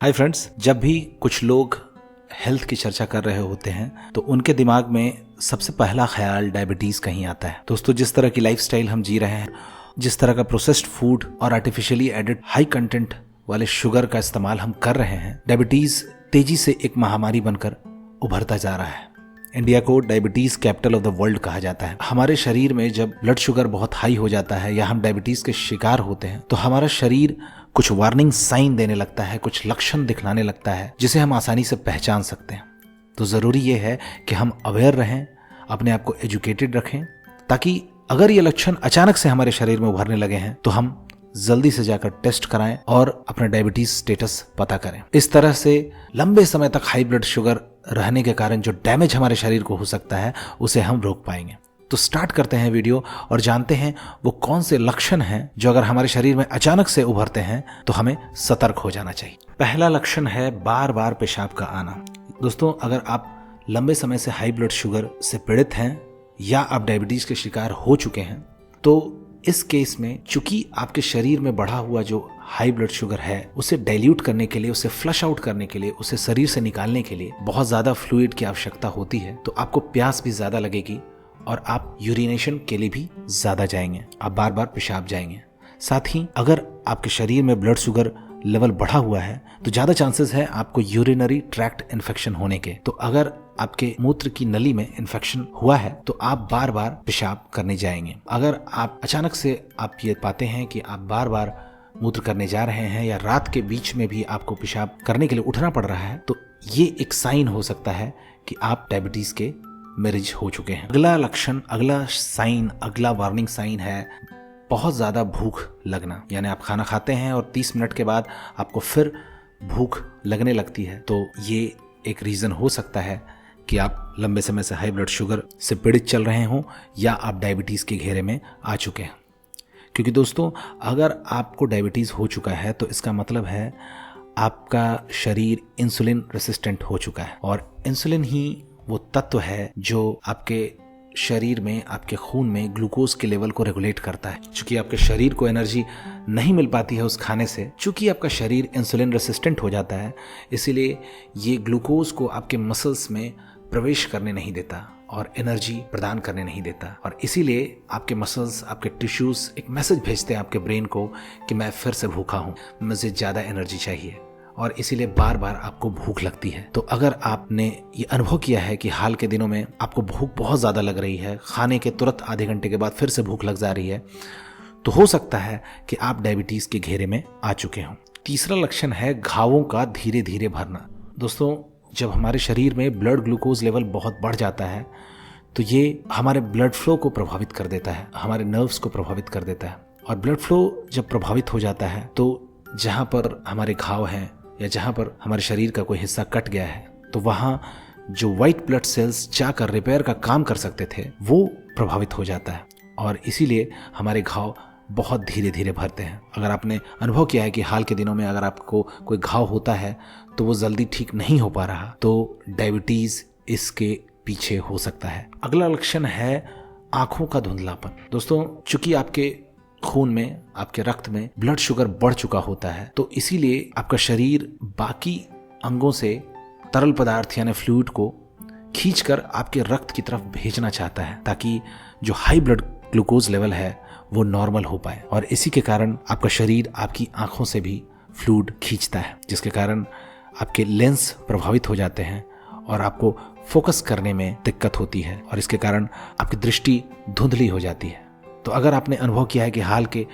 Hi friends, जब भी कुछ लोग हेल्थ की चर्चा कर रहे होते हैं तो उनके दिमाग में सबसे पहला ख्याल डायबिटीज का ही आता है। दोस्तों, जिस तरह की लाइफस्टाइल हम जी रहे हैं, जिस तरह का प्रोसेस्ड फूड और आर्टिफिशियली एडेड हाई कंटेंट वाले शुगर का इस्तेमाल हम कर रहे हैं, डायबिटीज तेजी से एक महामारी बनकर उभरता जा रहा है। इंडिया को diabetes capital of the world कहा जाता है। हमारे शरीर में जब ब्लड शुगर बहुत हाई हो जाता है या हम डायबिटीज के शिकार होते हैं तो हमारा शरीर कुछ वार्निंग साइन देने लगता है, कुछ लक्षण दिखलाने लगता है जिसे हम आसानी से पहचान सकते हैं। तो ज़रूरी ये है कि हम अवेयर रहें, अपने आप को एजुकेटेड रखें, ताकि अगर ये लक्षण अचानक से हमारे शरीर में उभरने लगे हैं तो हम जल्दी से जाकर टेस्ट कराएं और अपना डायबिटीज स्टेटस पता करें। इस तरह से लंबे समय तक हाई ब्लड शुगर रहने के कारण जो डैमेज हमारे शरीर को हो सकता है उसे हम रोक पाएंगे। तो स्टार्ट करते हैं वीडियो और जानते हैं वो कौन से लक्षण हैं जो अगर हमारे शरीर में अचानक से उभरते हैं तो हमें सतर्क हो जाना चाहिए। पहला लक्षण है बार बार पेशाब का आना। दोस्तों, अगर आप लंबे समय से हाई ब्लड शुगर से पीड़ित हैं या आप डायबिटीज के शिकार हो चुके हैं तो इस केस में चूंकि आपके शरीर में बढ़ा हुआ जो हाई ब्लड शुगर है उसे डाइल्यूट करने के लिए, उसे फ्लश आउट करने के लिए, उसे शरीर से निकालने के लिए बहुत ज्यादा फ्लूइड की आवश्यकता होती है। तो आपको प्यास भी ज्यादा लगेगी और आप यूरिनेशन के लिए भी ज्यादा जाएंगे, आप बार बार पेशाब जाएंगे। साथ ही अगर आपके शरीर में ब्लड शुगर लेवल बढ़ा हुआ है तो ज्यादा चांसेस है आपको यूरिनरी ट्रैक्ट इन्फेक्शन होने के। तो अगर आपके मूत्र की नली में इन्फेक्शन हुआ है तो आप बार बार पेशाब करने जाएंगे। अगर आप अचानक से आप ये पाते हैं कि आप बार बार मूत्र करने जा रहे हैं या रात के बीच में भी आपको पेशाब करने के लिए उठना पड़ रहा है तो ये एक साइन हो सकता है कि आप डायबिटीज के मरीज हो चुके हैं। अगला लक्षण, अगला साइन, अगला वार्निंग साइन है बहुत ज्यादा भूख लगना। यानी आप खाना खाते हैं और 30 मिनट के बाद आपको फिर भूख लगने लगती है। तो ये एक रीजन हो सकता है कि आप लंबे समय से हाई ब्लड शुगर से पीड़ित चल रहे हों या आप डायबिटीज के घेरे में आ चुके हैं। क्योंकि दोस्तों, अगर आपको डायबिटीज हो चुका है तो इसका मतलब है आपका शरीर इंसुलिन रेसिस्टेंट हो चुका है। और इंसुलिन ही वो तत्व है जो आपके शरीर में, आपके खून में ग्लूकोज के लेवल को रेगुलेट करता है। चूंकि आपके शरीर को एनर्जी नहीं मिल पाती है उस खाने से, चूंकि आपका शरीर इंसुलिन रेसिस्टेंट हो जाता है, इसीलिए ये ग्लूकोज को आपके मसल्स में प्रवेश करने नहीं देता और एनर्जी प्रदान करने नहीं देता। और इसीलिए आपके मसल्स, आपके टिश्यूज एक मैसेज भेजते हैं आपके ब्रेन को कि मैं फिर से भूखा हूँ, मुझे ज़्यादा एनर्जी चाहिए, और इसीलिए बार बार आपको भूख लगती है। तो अगर आपने ये अनुभव किया है कि हाल के दिनों में आपको भूख बहुत ज़्यादा लग रही है, खाने के तुरंत आधे घंटे के बाद फिर से भूख लग जा रही है, तो हो सकता है कि आप डायबिटीज़ के घेरे में आ चुके हों। तीसरा लक्षण है घावों का धीरे धीरे भरना। दोस्तों, जब हमारे शरीर में ब्लड ग्लूकोज लेवल बहुत बढ़ जाता है तो ये हमारे ब्लड फ्लो को प्रभावित कर देता है, हमारे नर्व्स को प्रभावित कर देता है। और ब्लड फ्लो जब प्रभावित हो जाता है तो जहाँ पर हमारे घाव हैं या जहाँ पर हमारे शरीर का कोई हिस्सा कट गया है तो वहाँ जो वाइट ब्लड सेल्स जाकर रिपेयर का काम कर सकते थे वो प्रभावित हो जाता है और इसीलिए हमारे घाव बहुत धीरे धीरे भरते हैं। अगर आपने अनुभव किया है कि हाल के दिनों में अगर आपको कोई घाव होता है तो वो जल्दी ठीक नहीं हो पा रहा, तो डायबिटीज इसके पीछे हो सकता है। अगला लक्षण है आंखों का धुंधलापन। दोस्तों, चूंकि आपके खून में, आपके रक्त में ब्लड शुगर बढ़ चुका होता है तो इसीलिए आपका शरीर बाकी अंगों से तरल पदार्थ यानी फ्लूइड को खींचकर आपके रक्त की तरफ भेजना चाहता है ताकि जो हाई ब्लड ग्लूकोज लेवल है वो नॉर्मल हो पाए। और इसी के कारण आपका शरीर आपकी आंखों से भी फ्लूइड खींचता है, जिसके कारण आपके लेंस प्रभावित हो जाते हैं और आपको फोकस करने में दिक्कत होती है और इसके कारण आपकी दृष्टि धुंधली हो जाती है। तो अगर आपने अनुभव किया है कि हाल के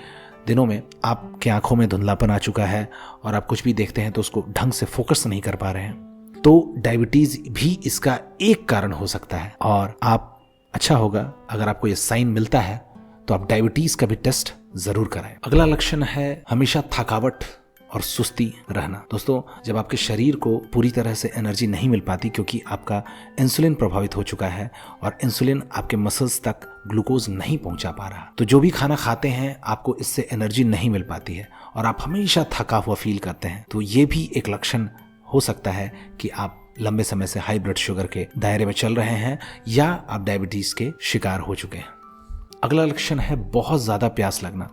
दिनों में आपके आंखों में धुंधलापन आ चुका है और आप कुछ भी देखते हैं तो उसको ढंग से फोकस नहीं कर पा रहे हैं, तो डायबिटीज भी इसका एक कारण हो सकता है। और आप, अच्छा होगा अगर आपको ये साइन मिलता है तो आप डायबिटीज का भी टेस्ट जरूर कराएं। अगला लक्षण है हमेशा थकावट और सुस्ती रहना। दोस्तों, जब आपके शरीर को पूरी तरह से एनर्जी नहीं मिल पाती क्योंकि आपका इंसुलिन प्रभावित हो चुका है और इंसुलिन आपके मसल्स तक ग्लूकोज नहीं पहुंचा पा रहा, तो जो भी खाना खाते हैं आपको इससे एनर्जी नहीं मिल पाती है और आप हमेशा थका हुआ फील करते हैं। तो ये भी एक लक्षण हो सकता है कि आप लंबे समय से हाई ब्लड शुगर के दायरे में चल रहे हैं या आप डायबिटीज के शिकार हो चुके हैं। अगला लक्षण है बहुत ज्यादा प्यास लगना।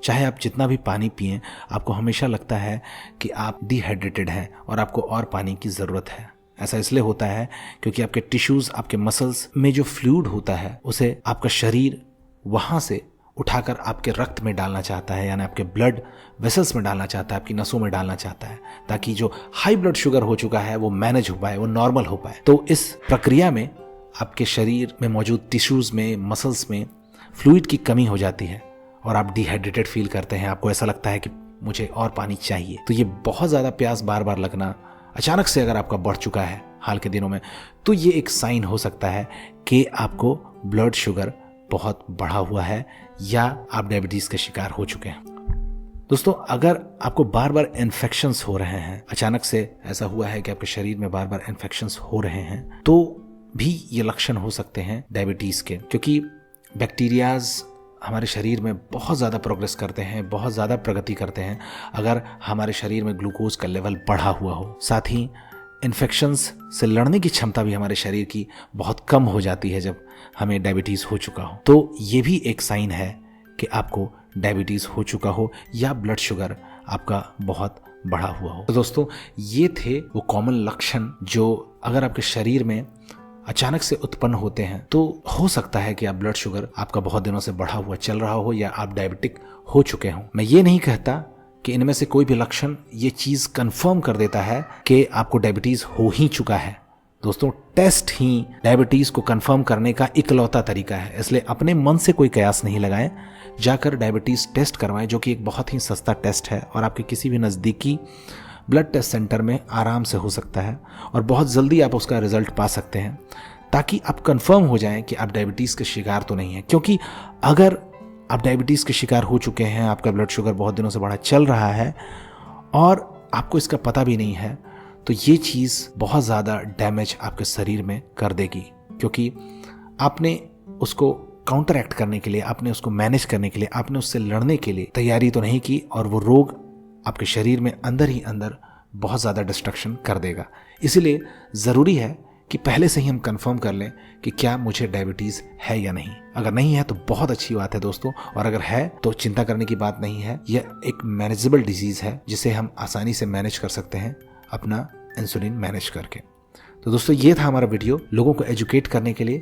चाहे आप जितना भी पानी पिएं, आपको हमेशा लगता है कि आप डिहाइड्रेटेड हैं और आपको और पानी की ज़रूरत है। ऐसा इसलिए होता है क्योंकि आपके टिश्यूज़, आपके मसल्स में जो फ्लूइड होता है उसे आपका शरीर वहाँ से उठाकर आपके रक्त में डालना चाहता है, यानी आपके ब्लड वेसल्स में डालना चाहता है, आपकी नसों में डालना चाहता है, ताकि जो हाई ब्लड शुगर हो चुका है वो मैनेज हो पाए, वो नॉर्मल हो पाए। तो इस प्रक्रिया में आपके शरीर में मौजूद टिश्यूज़ में, मसल्स में फ्लूइड की कमी हो जाती है और आप डिहाइड्रेटेड फील करते हैं। आपको ऐसा लगता है कि मुझे और पानी चाहिए। तो ये बहुत ज़्यादा प्यास बार बार लगना अचानक से अगर आपका बढ़ चुका है हाल के दिनों में, तो ये एक साइन हो सकता है कि आपको ब्लड शुगर बहुत बढ़ा हुआ है या आप डायबिटीज़ के शिकार हो चुके हैं। दोस्तों, अगर आपको बार बार इन्फेक्शंस हो रहे हैं, अचानक से ऐसा हुआ है कि आपके शरीर में बार बार इन्फेक्शंस हो रहे हैं, तो भी ये लक्षण हो सकते हैं डायबिटीज़ के, क्योंकि बैक्टीरियाज हमारे शरीर में बहुत ज़्यादा प्रोग्रेस करते हैं, बहुत ज़्यादा प्रगति करते हैं अगर हमारे शरीर में ग्लूकोज का लेवल बढ़ा हुआ हो। साथ ही इन्फेक्शंस से लड़ने की क्षमता भी हमारे शरीर की बहुत कम हो जाती है जब हमें डायबिटीज़ हो चुका हो। तो ये भी एक साइन है कि आपको डायबिटीज़ हो चुका हो या ब्लड शुगर आपका बहुत बढ़ा हुआ हो। तो दोस्तों, ये थे वो कॉमन लक्षण जो अगर आपके शरीर में अचानक से उत्पन्न होते हैं तो हो सकता है कि आप ब्लड शुगर आपका बहुत दिनों से बढ़ा हुआ चल रहा हो या आप डायबिटिक हो चुके हों। मैं ये नहीं कहता कि इनमें से कोई भी लक्षण ये चीज़ कंफर्म कर देता है कि आपको डायबिटीज़ हो ही चुका है। दोस्तों, टेस्ट ही डायबिटीज़ को कंफर्म करने का इकलौता तरीका है, इसलिए अपने मन से कोई कयास नहीं लगाएं। जाकर डायबिटीज़ टेस्ट करवाएं, जो कि एक बहुत ही सस्ता टेस्ट है और आपके किसी भी नज़दीकी ब्लड टेस्ट सेंटर में आराम से हो सकता है और बहुत जल्दी आप उसका रिजल्ट पा सकते हैं, ताकि आप कंफर्म हो जाएं कि आप डायबिटीज़ के शिकार तो नहीं हैं। क्योंकि अगर आप डायबिटीज़ के शिकार हो चुके हैं, आपका ब्लड शुगर बहुत दिनों से बढ़ा चल रहा है और आपको इसका पता भी नहीं है, तो ये चीज़ बहुत ज़्यादा डैमेज आपके शरीर में कर देगी, क्योंकि आपने उसको काउंटर एक्ट करने के लिए, आपने उसको मैनेज करने के लिए, आपने उससे लड़ने के लिए तैयारी तो नहीं की और वो रोग आपके शरीर में अंदर ही अंदर बहुत ज़्यादा डिस्ट्रक्शन कर देगा। इसीलिए ज़रूरी है कि पहले से ही हम कंफर्म कर लें कि क्या मुझे डायबिटीज़ है या नहीं। अगर नहीं है तो बहुत अच्छी बात है दोस्तों, और अगर है तो चिंता करने की बात नहीं है। यह एक मैनेजेबल डिजीज़ है जिसे हम आसानी से मैनेज कर सकते हैं अपना इंसुलिन मैनेज करके। तो दोस्तों, ये था हमारा वीडियो लोगों को एजुकेट करने के लिए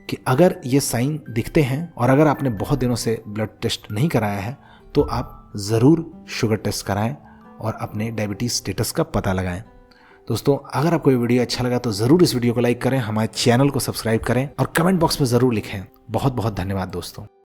कि अगर ये साइन दिखते हैं और अगर आपने बहुत दिनों से ब्लड टेस्ट नहीं कराया है तो आप ज़रूर शुगर टेस्ट कराएं और अपने डायबिटीज़ स्टेटस का पता लगाएं। दोस्तों, अगर आपको ये वीडियो अच्छा लगा तो ज़रूर इस वीडियो को लाइक करें, हमारे चैनल को सब्सक्राइब करें और कमेंट बॉक्स में ज़रूर लिखें। बहुत बहुत धन्यवाद दोस्तों।